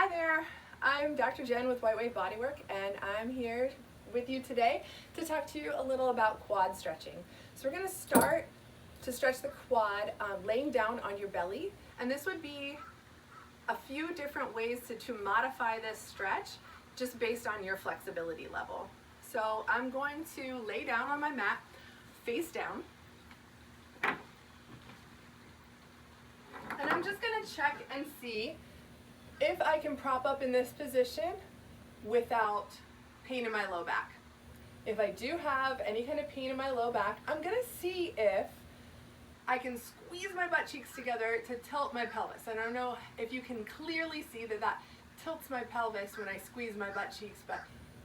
Hi there, I'm Dr. Jen with White Wave Bodywork, and I'm here with you today to talk to you a little about quad stretching. So we're going to start to stretch the quad laying down on your belly, and this would be a few different ways to modify this stretch just based on your flexibility level. So I'm going to lay down on my mat, face down, and I'm just going to check and see if I can prop up in this position without pain in my low back. If I do have any kind of pain in my low back, I'm going to see if I can squeeze my butt cheeks together to tilt my pelvis. And I don't know if you can clearly see that tilts my pelvis when I squeeze my butt cheeks, but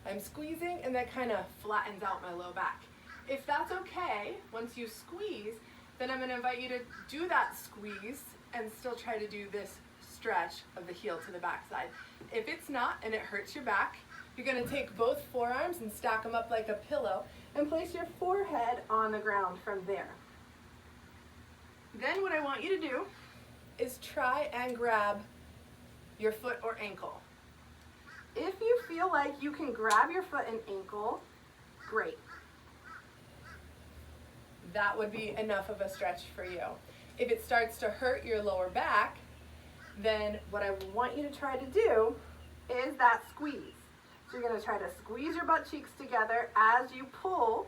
I'm squeezing and that kind of flattens out my low back. If that's okay, once you squeeze, then I'm going to invite you to do that squeeze and still try to do this stretch of the heel to the backside. If it's not and it hurts your back, you're going to take both forearms and stack them up like a pillow and place your forehead on the ground from there. Then what I want you to do is try and grab your foot or ankle. If you feel like you can grab your foot and ankle, great. That would be enough of a stretch for you. If it starts to hurt your lower back, then what I want you to try to do is that squeeze. So you're going to try to squeeze your butt cheeks together as you pull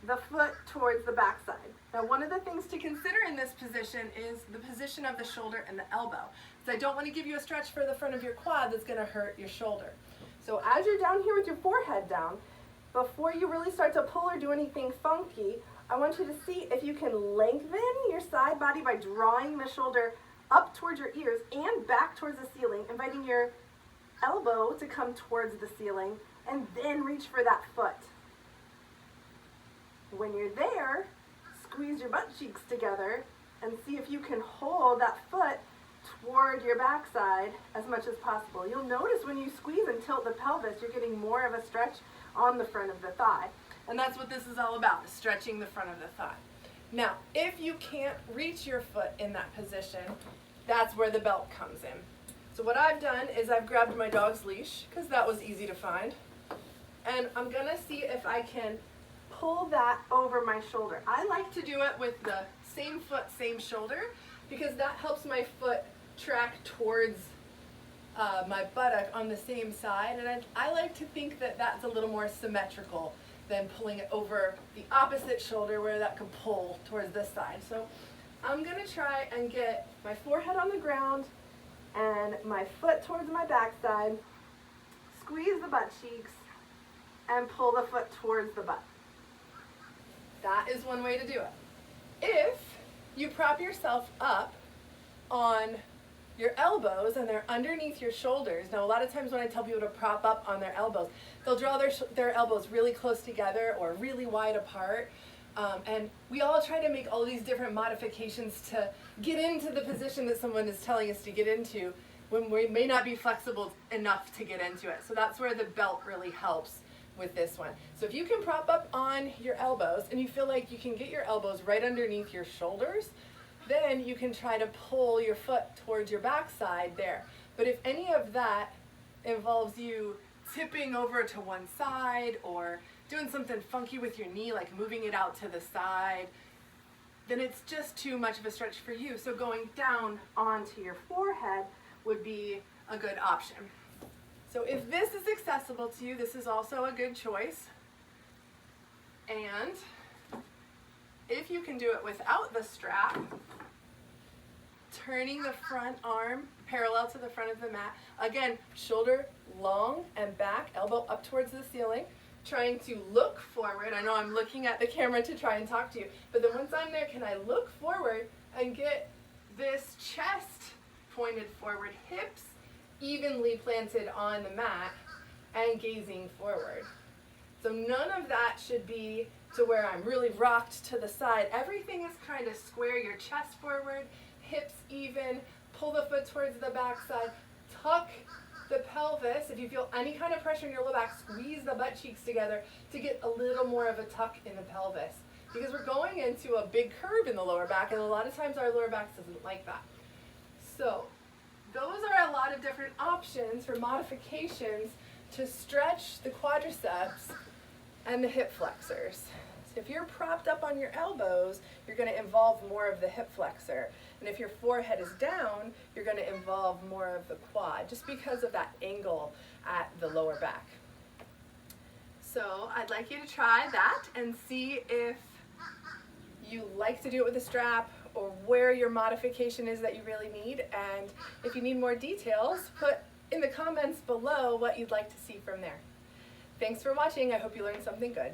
the foot towards the backside. Now, one of the things to consider in this position is the position of the shoulder and the elbow. So I don't want to give you a stretch for the front of your quad that's going to hurt your shoulder. So as you're down here with your forehead down, before you really start to pull or do anything funky, I want you to see if you can lengthen your side body by drawing the shoulder up towards your ears and back towards the ceiling, inviting your elbow to come towards the ceiling, and then reach for that foot. When you're there, squeeze your butt cheeks together and see if you can hold that foot toward your backside as much as possible. You'll notice when you squeeze and tilt the pelvis, you're getting more of a stretch on the front of the thigh. And that's what this is all about, is stretching the front of the thigh. Now, if you can't reach your foot in that position, that's where the belt comes in. So what I've done is I've grabbed my dog's leash, because that was easy to find, and I'm going to see if I can pull that over my shoulder. I like to do it with the same foot, same shoulder, because that helps my foot track towards my buttock on the same side, and I like to think that that's a little more symmetrical than pulling it over the opposite shoulder where that could pull towards this side. So I'm going to try and get my forehead on the ground and my foot towards my backside, squeeze the butt cheeks, and pull the foot towards the butt. That is one way to do it. If you prop yourself up on your elbows and they're underneath your shoulders. Now, a lot of times when I tell people to prop up on their elbows, they'll draw their elbows really close together or really wide apart. And we all try to make all these different modifications to get into the position that someone is telling us to get into when we may not be flexible enough to get into it. So that's where the belt really helps with this one. So if you can prop up on your elbows and you feel like you can get your elbows right underneath your shoulders, then you can try to pull your foot towards your backside there. But if any of that involves you tipping over to one side or doing something funky with your knee, like moving it out to the side, then it's just too much of a stretch for you. So going down onto your forehead would be a good option. So if this is accessible to you, this is also a good choice. And if you can do it without the strap, turning the front arm parallel to the front of the mat. Again, shoulder long and back, elbow up towards the ceiling, trying to look forward. I know I'm looking at the camera to try and talk to you, but then once I'm there, can I look forward and get this chest pointed forward, hips evenly planted on the mat and gazing forward. So none of that should be to where I'm really rocked to the side. Everything is kind of square, your chest forward, hips even, pull the foot towards the backside, tuck the pelvis. If you feel any kind of pressure in your low back, squeeze the butt cheeks together to get a little more of a tuck in the pelvis. Because we're going into a big curve in the lower back, and a lot of times our lower back doesn't like that. So those are a lot of different options for modifications to stretch the quadriceps and the hip flexors. So if you're propped up on your elbows, you're going to involve more of the hip flexor. And if your forehead is down, you're going to involve more of the quad, just because of that angle at the lower back. So I'd like you to try that and see if you like to do it with a strap or where your modification is that you really need. And if you need more details, put in the comments below what you'd like to see from there. Thanks for watching. I hope you learned something good.